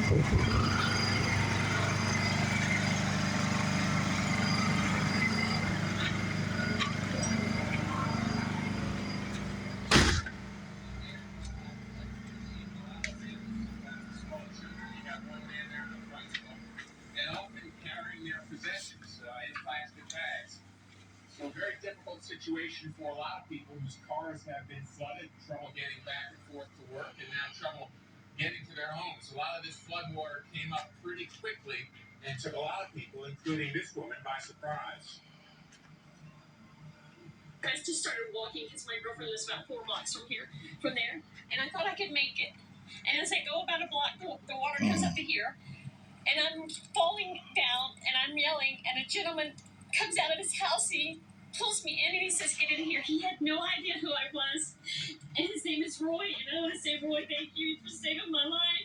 So a very difficult situation for a lot of people whose cars have been flooded, trouble getting back and forth to work, and now trouble getting to their homes. A lot of this flood water came up pretty quickly and took a lot of people, including this woman, by surprise. I just started walking because my girlfriend lives about 4 blocks from there, and I thought I could make it. And as I go about a block, the water comes up to here, and I'm falling down, and I'm yelling, and a gentleman comes out of his house. He pulls me in, and he says, "Get in here." He had no idea who I was, and his name is Roy, and I want to say, Roy, thank you for saving my life.